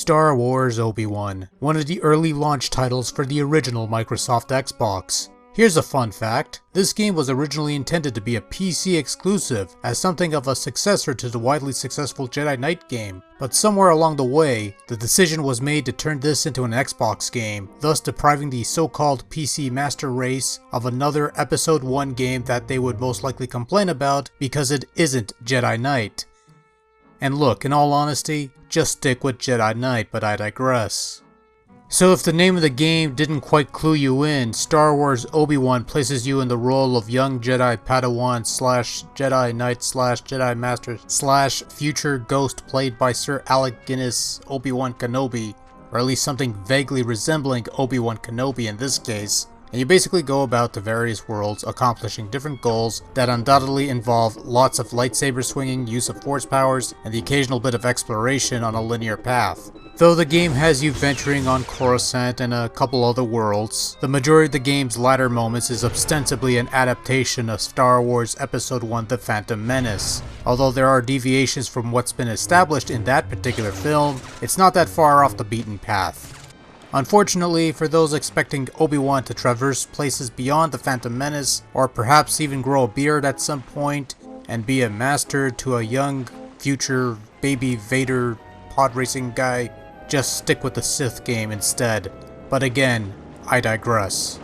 Star Wars Obi-Wan, one of the early launch titles for the original Microsoft Xbox. Here's a fun fact, this game was originally intended to be a PC exclusive as something of a successor to the widely successful Jedi Knight game, but somewhere along the way, the decision was made to turn this into an Xbox game, thus depriving the so-called PC master race of another Episode 1 game that they would most likely complain about because it isn't Jedi Knight. And look, in all honesty, just stick with Jedi Knight, but I digress. So if the name of the game didn't quite clue you in, Star Wars Obi-Wan places you in the role of young Jedi Padawan / Jedi Knight / Jedi Master / future ghost played by Sir Alec Guinness Obi-Wan Kenobi, or at least something vaguely resembling Obi-Wan Kenobi in this case. And you basically go about the various worlds accomplishing different goals that undoubtedly involve lots of lightsaber swinging, use of force powers, and the occasional bit of exploration on a linear path. Though the game has you venturing on Coruscant and a couple other worlds, the majority of the game's latter moments is ostensibly an adaptation of Star Wars Episode 1 The Phantom Menace. Although there are deviations from what's been established in that particular film, it's not that far off the beaten path. Unfortunately, for those expecting Obi-Wan to traverse places beyond the Phantom Menace, or perhaps even grow a beard at some point, and be a master to a young, future, baby Vader pod racing guy, just stick with the Sith game instead. But again, I digress.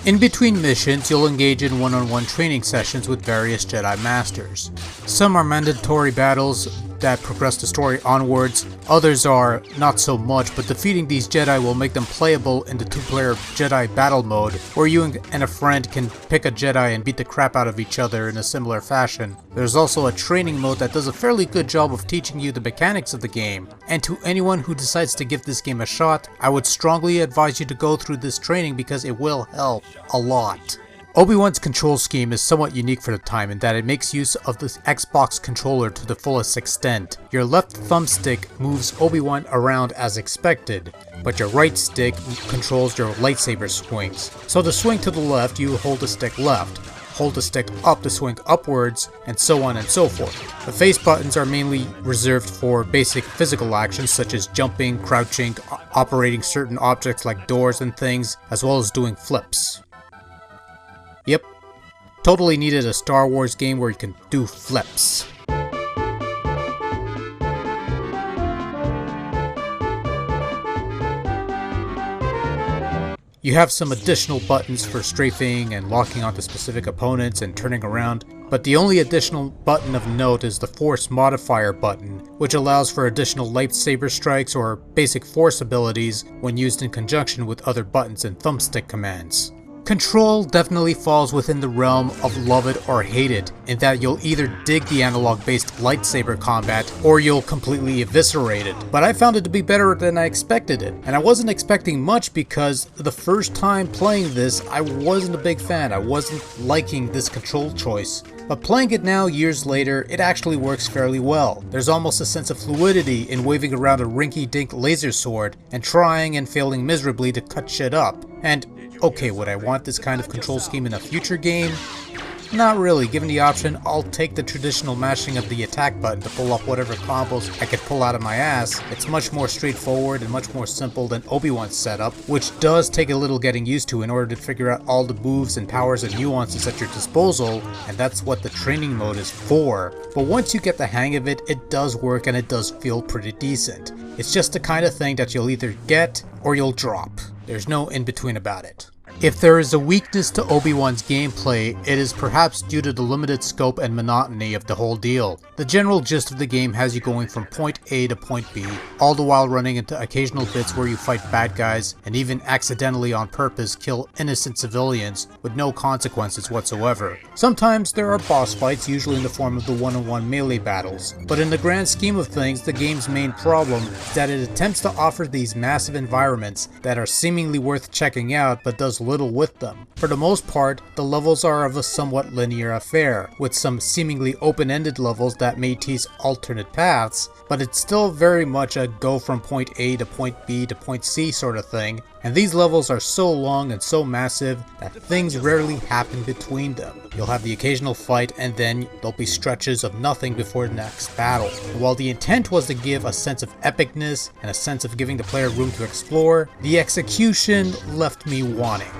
In between missions, you'll engage in one-on-one training sessions with various Jedi Masters. Some are mandatory battles that progress the story onwards, others are not so much, but defeating these Jedi will make them playable in the two-player Jedi battle mode, where you and a friend can pick a Jedi and beat the crap out of each other in a similar fashion. There's also a training mode that does a fairly good job of teaching you the mechanics of the game, and to anyone who decides to give this game a shot, I would strongly advise you to go through this training because it will help a lot. Obi-Wan's control scheme is somewhat unique for the time in that it makes use of the Xbox controller to the fullest extent. Your left thumbstick moves Obi-Wan around as expected, but your right stick controls your lightsaber swings. So to swing to the left, you hold the stick left, hold the stick up to swing upwards, and so on and so forth. The face buttons are mainly reserved for basic physical actions such as jumping, crouching, operating certain objects like doors and things, as well as doing flips. Yep, totally needed a Star Wars game where you can do flips. You have some additional buttons for strafing and locking onto specific opponents and turning around, but the only additional button of note is the Force Modifier button, which allows for additional lightsaber strikes or basic force abilities when used in conjunction with other buttons and thumbstick commands. Control definitely falls within the realm of love it or hate it, in that you'll either dig the analog-based lightsaber combat, or you'll completely eviscerate it. But I found it to be better than I expected it, and I wasn't expecting much because the first time playing this, I wasn't a big fan. I wasn't liking this control choice. But playing it now, years later, it actually works fairly well. There's almost a sense of fluidity in waving around a rinky-dink laser sword, and trying and failing miserably to cut shit up. And okay, would I want this kind of control scheme in a future game? Not really. Given the option, I'll take the traditional mashing of the attack button to pull off whatever combos I could pull out of my ass. It's much more straightforward and much more simple than Obi-Wan's setup, which does take a little getting used to in order to figure out all the moves and powers and nuances at your disposal, and that's what the training mode is for. But once you get the hang of it, it does work and it does feel pretty decent. It's just the kind of thing that you'll either get or you'll drop. There's no in between about it. If there is a weakness to Obi-Wan's gameplay, it is perhaps due to the limited scope and monotony of the whole deal. The general gist of the game has you going from point A to point B, all the while running into occasional bits where you fight bad guys and even accidentally on purpose kill innocent civilians with no consequences whatsoever. Sometimes there are boss fights, usually in the form of the one-on-one melee battles, but in the grand scheme of things, the game's main problem is that it attempts to offer these massive environments that are seemingly worth checking out but does little with them. For the most part, the levels are of a somewhat linear affair, with some seemingly open-ended levels that may tease alternate paths, but it's still very much a go from point A to point B to point C sort of thing, and these levels are so long and so massive that things rarely happen between them. You'll have the occasional fight and then there'll be stretches of nothing before the next battle. And while the intent was to give a sense of epicness and a sense of giving the player room to explore, the execution left me wanting.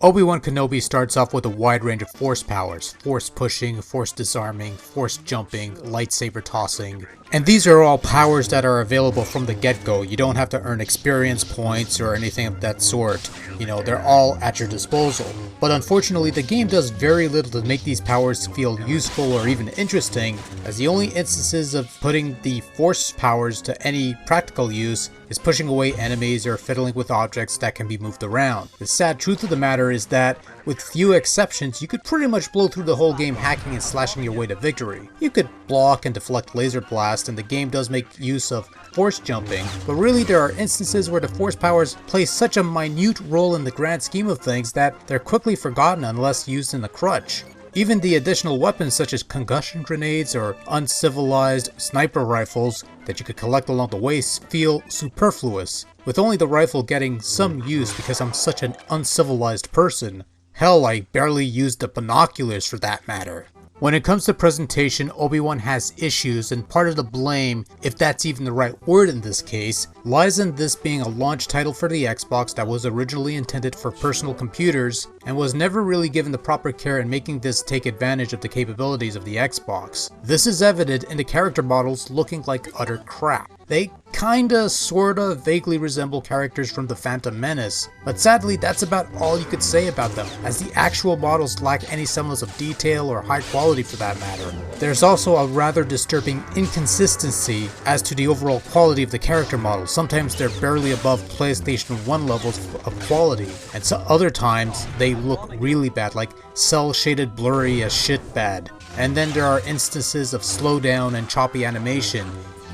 Obi-Wan Kenobi starts off with a wide range of force powers: force pushing, force disarming, force jumping, lightsaber tossing. And these are all powers that are available from the get-go. You don't have to earn experience points or anything of that sort. You know, they're all at your disposal. But unfortunately, the game does very little to make these powers feel useful or even interesting, as the only instances of putting the force powers to any practical use is pushing away enemies or fiddling with objects that can be moved around. The sad truth of the matter is that, with few exceptions, you could pretty much blow through the whole game hacking and slashing your way to victory. You could block and deflect laser blasts, and the game does make use of force jumping, but really there are instances where the force powers play such a minute role in the grand scheme of things that they're quickly forgotten unless used in a crutch. Even the additional weapons such as concussion grenades or uncivilized sniper rifles that you could collect along the way feel superfluous, with only the rifle getting some use because I'm such an uncivilized person. Hell, I barely used the binoculars for that matter. When it comes to presentation, Obi-Wan has issues, and part of the blame, if that's even the right word in this case, lies in this being a launch title for the Xbox that was originally intended for personal computers and was never really given the proper care in making this take advantage of the capabilities of the Xbox. This is evident in the character models looking like utter crap. They kinda, sorta, vaguely resemble characters from The Phantom Menace, but sadly that's about all you could say about them, as the actual models lack any semblance of detail or high quality for that matter. There's also a rather disturbing inconsistency as to the overall quality of the character models. Sometimes they're barely above PlayStation 1 levels of quality, and so other times they look really bad, like cel-shaded blurry as shit bad. And then there are instances of slowdown and choppy animation.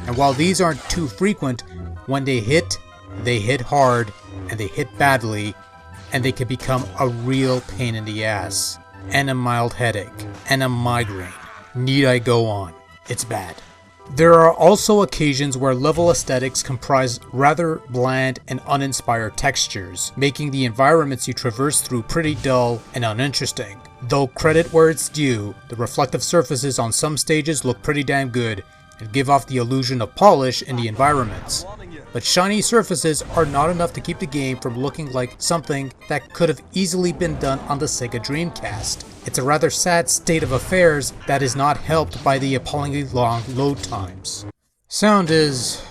And while these aren't too frequent, when they hit hard, and they hit badly, and they can become a real pain in the ass, and a mild headache, and a migraine. Need I go on? It's bad. There are also occasions where level aesthetics comprise rather bland and uninspired textures, making the environments you traverse through pretty dull and uninteresting. Though credit where it's due, the reflective surfaces on some stages look pretty damn good, and give off the illusion of polish in the environments. But shiny surfaces are not enough to keep the game from looking like something that could have easily been done on the Sega Dreamcast. It's a rather sad state of affairs that is not helped by the appallingly long load times. Sound is...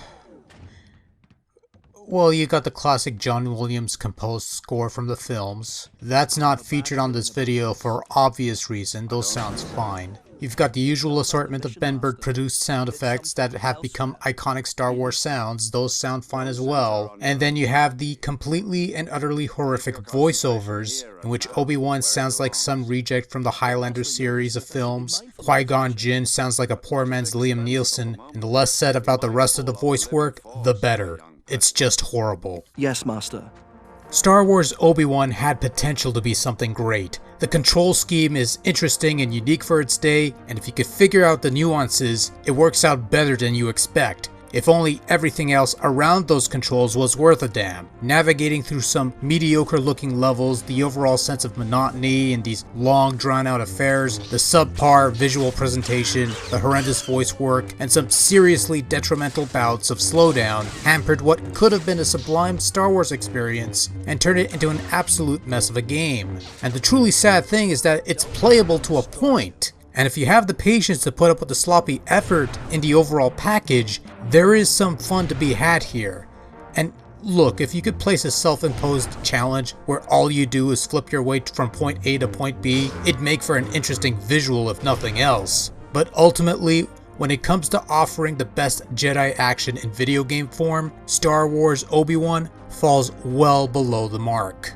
well, you got the classic John Williams composed score from the films. That's not featured on this video for obvious reason, those sounds fine. You've got the usual assortment of Ben Burtt produced sound effects that have become iconic Star Wars sounds, those sound fine as well. And then you have the completely and utterly horrific voiceovers, in which Obi-Wan sounds like some reject from the Highlander series of films, Qui-Gon Jinn sounds like a poor man's Liam Neeson, and the less said about the rest of the voice work, the better. It's just horrible. Yes, Master. Star Wars Obi-Wan had potential to be something great. The control scheme is interesting and unique for its day, and if you could figure out the nuances, it works out better than you expect. If only everything else around those controls was worth a damn. Navigating through some mediocre looking levels, the overall sense of monotony in these long drawn out affairs, the subpar visual presentation, the horrendous voice work, and some seriously detrimental bouts of slowdown hampered what could have been a sublime Star Wars experience and turned it into an absolute mess of a game. And the truly sad thing is that it's playable to a point. And if you have the patience to put up with the sloppy effort in the overall package, there is some fun to be had here. And look, if you could place a self-imposed challenge where all you do is flip your way from point A to point B, it'd make for an interesting visual if nothing else. But ultimately, when it comes to offering the best Jedi action in video game form, Star Wars Obi-Wan falls well below the mark.